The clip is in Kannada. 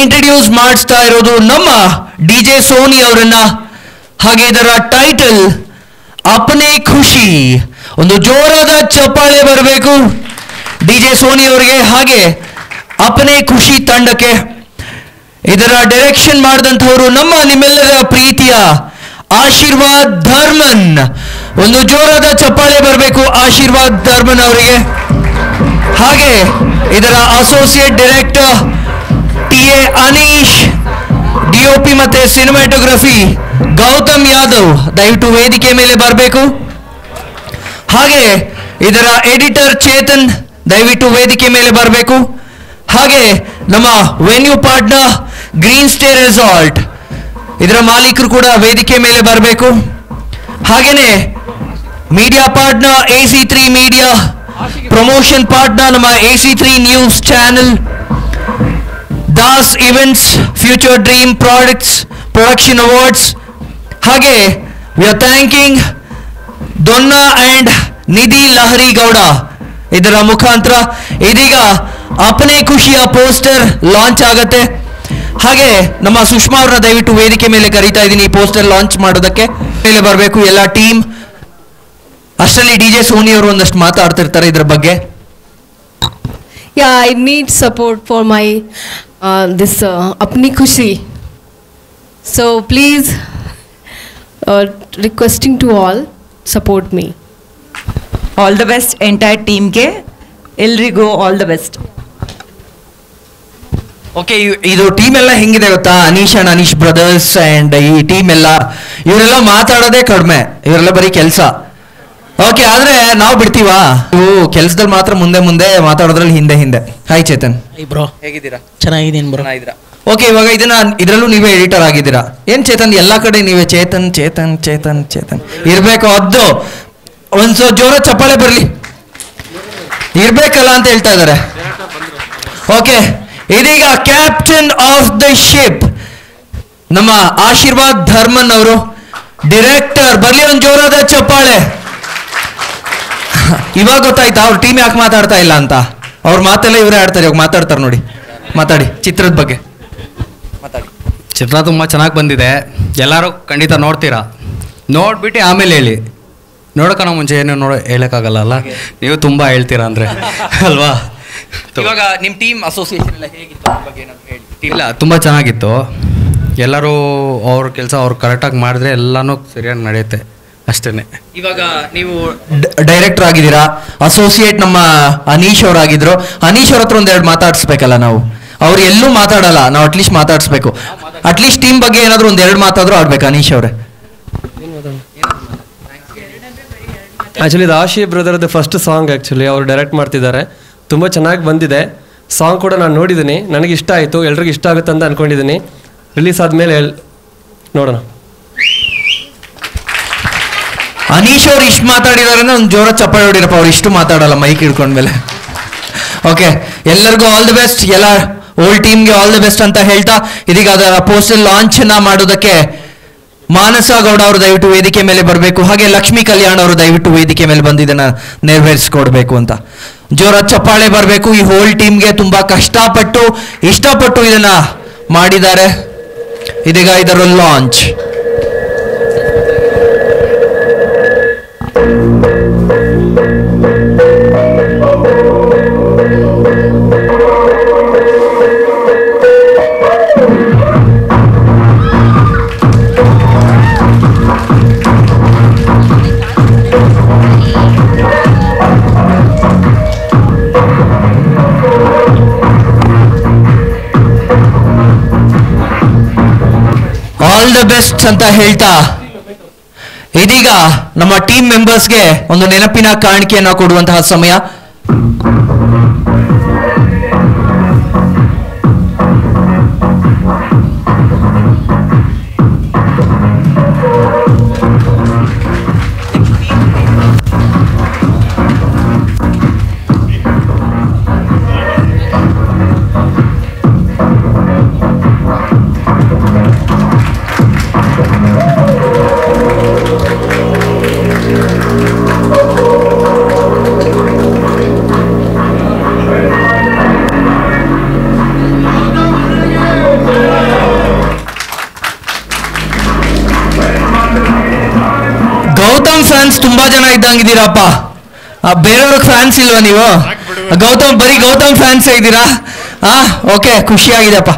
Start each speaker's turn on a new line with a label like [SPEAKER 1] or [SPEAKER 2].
[SPEAKER 1] ಇಂಟ್ರೊಡ್ಯೂಸ್ ಮಾಡಿಸ್ತಾ ಇರೋದು ನಮ್ಮ ಡಿಜೆ ಸೋನಿ ಅವರನ್ನ. ಹಾಗೆ ಇದರ ಟೈಟಲ್ ಅಪನೆ ಖುಷಿ. ಒಂದು ಜೋರಾದ ಚಪ್ಪಾಳೆ ಬರಬೇಕು ಡಿಜೆ ಸೋನಿ ಅವರಿಗೆ ಹಾಗೆ ಅಪನೆ ಖುಷಿ ತಂಡಕ್ಕೆ. ಇದರ ಡೈರೆಕ್ಷನ್ ಮಾಡಿದಂಥವರು ನಮ್ಮ ನಿಮ್ಮೆಲ್ಲರ ಪ್ರೀತಿಯ ಆಶೀರ್ವಾದ್ ಧರ್ಮನ್. ಒಂದು ಜೋರಾದ ಚಪ್ಪಾಳೆ ಬರಬೇಕು ಆಶೀರ್ವಾದ್ ಧರ್ಮನ್ ಅವರಿಗೆ. ಹಾಗೆ ಇದರ associate director TA Aneesh, DOP ಮತ್ತೆ ಸಿನಿಮಾಟೋಗ್ರಫಿ ಗೌತಮ್ ಯಾದವ್, ದಯವಿಟ್ಟು ವೇದಿಕೆ ಮೇಲೆ ಬರಬೇಕು. ಹಾಗೆ ಇದರ ಎಡಿಟರ್ ಚೇತನ್, ದಯವಿಟ್ಟು ವೇದಿಕೆ ಮೇಲೆ ಬರಬೇಕು. ಹಾಗೆ ನಮ್ಮ venue partner green stay resort, ಇದರ ಮಾಲೀಕರು ಕೂಡ ವೇದಿಕೆ ಮೇಲೆ ಬರಬೇಕು. ಹಾಗೇನೆ media partner AC3 media, promotion partner ನಮ್ಮ AC3 news channel, Das events, future dream products, production awards. ಹಾಗೆ ವಿ ಆರ್ ಥ್ಯಾಂಕಿಂಗ್ ದೊನ್ನಾ ಅಂಡ್ ನಿಧಿ ಲಹರಿ ಗೌಡ. ಇದರ ಮುಖಾಂತರ ಇದೀಗ ಅಪನೆ ಖುಷಿಯ ಪೋಸ್ಟರ್ ಲಾಂಚ್ ಆಗತ್ತೆ. ಹಾಗೆ ನಮ್ಮ ಸುಷ್ಮಾ ಅವ್ರನ್ನ ದಯವಿಟ್ಟು ವೇದಿಕೆ ಮೇಲೆ ಕರೀತಾ ಇದ್ದೀನಿ ಪೋಸ್ಟರ್ ಲಾಂಚ್ ಮಾಡೋದಕ್ಕೆ. ಮೇಲೆ ಬರಬೇಕು ಎಲ್ಲ ಟೀಮ್. ಅಷ್ಟರಲ್ಲಿ ಡಿಜೆ ಸೋನಿ ಅವರು ಒಂದಷ್ಟು ಮಾತಾಡ್ತಿರ್ತಾರೆ ಇದ್ರ ಬಗ್ಗೆ.
[SPEAKER 2] Yeah, I need support for my this Apni Khushi. So please, requesting to all, support me.
[SPEAKER 3] All the best entire team ke. Elrigo all the best.
[SPEAKER 1] Okay, ಇದು ಟೀಮ್ ಎಲ್ಲ ಹೆಂಗಿದೆ ಗೊತ್ತಾ? Aneesh and Aneesh brothers and ಈ ಟೀಮ್ ಎಲ್ಲ ಇವರೆಲ್ಲ ಮಾತಾಡೋದೇ ಕಡಿಮೆ, ಇವರೆಲ್ಲ ಬರೀ ಕೆಲಸ. ಓಕೆ, ಆದ್ರೆ ನಾವು ಬಿಡ್ತೀವಾ? ಇವು ಕೆಲಸದಲ್ಲಿ ಮಾತ್ರ ಮುಂದೆ ಮುಂದೆ, ಮಾತಾಡೋದ್ರಲ್ಲಿ ಹಿಂದೆ ಹಿಂದೆ. ಹಾಯ್ ಚೇತನ್.
[SPEAKER 4] ಬ್ರೋ,
[SPEAKER 1] ಹೇಗಿದ್ದೀರಾ?
[SPEAKER 4] ಚೆನ್ನಾಗಿದ್ದೀನಿ ಬ್ರೋ.
[SPEAKER 1] ಓಕೆ, ಇವಾಗ ಇದರಲ್ಲೂ ನೀವೇ ಎಡಿಟರ್ ಆಗಿದ್ದೀರಾ. ಏನ್ ಚೇತನ್, ಎಲ್ಲಾ ಕಡೆ ನೀವೇ ಚೇತನ್ ಚೇತನ್ ಚೇತನ್ ಚೇತನ್ ಇರ್ಬೇಕು. ಅದ್ದು ಒಂದ್ಸೋ ಜೋರ ಚಪ್ಪಾಳೆ ಬರ್ಲಿ, ಇರ್ಬೇಕಲ್ಲ ಅಂತ ಹೇಳ್ತಾ ಇದ್ದಾರೆ. ಓಕೆ, ಇದೀಗ ಕ್ಯಾಪ್ಟನ್ ಆಫ್ ದ ಶಿಪ್ ನಮ್ಮ ಆಶೀರ್ವಾದ್ ಧರ್ಮನ್ ಅವರು, ಡೈರೆಕ್ಟರ್. ಬರ್ಲಿ ಒಂದು ಜೋರಾದ ಚಪ್ಪಾಳೆ. ಇವಾಗ ಗೊತ್ತಾಯ್ತಾ ಅವ್ರ ಟೀಮ್ ಯಾಕೆ ಮಾತಾಡ್ತಾ ಇಲ್ಲ ಅಂತ? ಅವ್ರ ಮಾತೆಲ್ಲ ಇವರೇ ಆಡ್ತಾರೆ. ಇವಾಗ ಮಾತಾಡ್ತಾರೆ ನೋಡಿ. ಮಾತಾಡಿ ಚಿತ್ರದ ಬಗ್ಗೆ ಮಾತಾಡಿ.
[SPEAKER 5] ಚಿತ್ರ ತುಂಬ ಚೆನ್ನಾಗಿ ಬಂದಿದೆ, ಎಲ್ಲರೂ ಖಂಡಿತ ನೋಡ್ತೀರಾ. ನೋಡ್ಬಿಟ್ಟು ಆಮೇಲೆ ಹೇಳಿ. ನೋಡೋಕ್ಕನ ಮುಂಚೆ ಏನು ಹೇಳೋಕ್ಕಾಗಲ್ಲ ಅಲ್ಲ, ನೀವು ತುಂಬ ಹೇಳ್ತೀರಾ ಅಂದರೆ ಅಲ್ವಾ?
[SPEAKER 1] ಇವಾಗ ನಿಮ್ಮ ಟೀಮ್ ಅಸೋಸಿಯೇಷನ್ ಎಲ್ಲ ಹೇಗಿತ್ತು ಬಗ್ಗೆ ಹೇಳಿ.
[SPEAKER 5] ಇಲ್ಲ, ತುಂಬ ಚೆನ್ನಾಗಿತ್ತು. ಎಲ್ಲರೂ ಅವ್ರ ಕೆಲಸ ಅವ್ರು ಕರೆಕ್ಟಾಗಿ ಮಾಡಿದ್ರೆ ಎಲ್ಲನೂ ಸರಿಯಾಗಿ ನಡೆಯುತ್ತೆ ಅಷ್ಟೇ.
[SPEAKER 1] ಇವಾಗ ನೀವು ಡೈರೆಕ್ಟರ್ ಆಗಿದ್ದೀರಾ, ಅಸೋಸಿಯೇಟ್ ನಮ್ಮ ಅನೀಶ್ ಅವರಾಗಿದ್ರು. ಅನೀಶ್ ಅವ್ರ ಹತ್ರ ಒಂದೆರಡು ಮಾತಾಡಿಸ್ಬೇಕಲ್ಲ ನಾವು. ಅವ್ರು ಎಲ್ಲೂ ಮಾತಾಡಲ್ಲ, ನಾವು ಅಟ್ಲೀಸ್ಟ್ ಮಾತಾಡಿಸ್ಬೇಕು. ಅಟ್ಲೀಸ್ಟ್ ಟೀಮ್ ಬಗ್ಗೆ ಏನಾದರೂ ಒಂದೆರಡು ಮಾತಾದರೂ ಆಡ್ಬೇಕು ಅನೀಶ್ ಅವರೇ.
[SPEAKER 6] ಆ್ಯಕ್ಚುಲಿ ಇದು ಆಶಿ ಬ್ರದರ್ದು ಫಸ್ಟ್ ಸಾಂಗ್. ಆ್ಯಕ್ಚುಲಿ ಅವರು ಡೈರೆಕ್ಟ್ ಮಾಡ್ತಿದ್ದಾರೆ, ತುಂಬ ಚೆನ್ನಾಗಿ ಬಂದಿದೆ. ಸಾಂಗ್ ಕೂಡ ನಾನು ನೋಡಿದ್ದೀನಿ, ನನಗೆ ಇಷ್ಟ ಆಯಿತು, ಎಲ್ರಿಗೂ ಇಷ್ಟ ಆಗುತ್ತೆ ಅಂತ ಅಂದ್ಕೊಂಡಿದ್ದೀನಿ. ರಿಲೀಸ್ ಆದಮೇಲೆ ನೋಡೋಣ.
[SPEAKER 1] ಅನೀಶ್ ಅವ್ರು ಇಷ್ಟು ಮಾತಾಡಿದಾರೆ, ಒಂದು ಜೋರ ಚಪ್ಪಾಳೆ ಹೊಡಿರಪ್ಪ. ಅವ್ರು ಇಷ್ಟು ಮಾತಾಡಲ್ಲ ಮೈಕ್ ಹಿಡ್ಕೊಂಡ್ಮೇಲೆ. ಓಕೆ, ಎಲ್ಲರಿಗೂ ಆಲ್ ದಿ ಬೆಸ್ಟ್, ಎಲ್ಲ ಓಲ್ಡ್ ಟೀಮ್ಗೆ ಆಲ್ ದಿ ಬೆಸ್ಟ್ ಅಂತ ಹೇಳ್ತಾ ಇದೀಗ ಅದರ ಪೋಸ್ಟರ್ ಲಾಂಚ್ನ ಮಾಡೋದಕ್ಕೆ ಮಾನಸ ಗೌಡ ಅವರು ದಯವಿಟ್ಟು ವೇದಿಕೆ ಮೇಲೆ ಬರಬೇಕು. ಹಾಗೆ ಲಕ್ಷ್ಮೀ ಕಲ್ಯಾಣ್ ಅವರು ದಯವಿಟ್ಟು ವೇದಿಕೆ ಮೇಲೆ ಬಂದು ಇದನ್ನ ನೆರವೇರಿಸ್ಕೊಡ್ಬೇಕು ಅಂತ ಜೋರ ಚಪ್ಪಾಳೆ ಬರಬೇಕು. ಈ ಹೋಲ್ ಟೀಮ್ಗೆ ತುಂಬಾ ಕಷ್ಟಪಟ್ಟು ಇಷ್ಟಪಟ್ಟು ಇದನ್ನ ಮಾಡಿದ್ದಾರೆ. ಇದೀಗ ಇದರ ಲಾಂಚ್. ಆಲ್ ದ ಬೆಸ್ಟ್ ಅಂತ ಹೇಳ್ತಾ ಇದೀಗ ನಮ್ಮ ಟೀಮ್ ಮೆಂಬರ್ಸ್ಗೆ ಒಂದು ನೆನಪಿನ ಕಾಣಿಕೆಯನ್ನು ಕೊಡುವಂತಹ ಸಮಯ. ಫ್ಯಾನ್ಸ್ ತುಂಬಾ ಜನ ಇದ್ದಂಗಿದ್ದೀರಪ್ಪ. ಬೇರೆಯವ್ರಿಗೆ ಫ್ಯಾನ್ಸ್ ಇಲ್ವಾ ನೀವು? ಬರೀ ಗೌತಮ್ ಫ್ಯಾನ್ಸ್ ಇದ್ದೀರಾ? ಓಕೆ, ಖುಷಿಯಾಗಿದೆಪ್ಪ.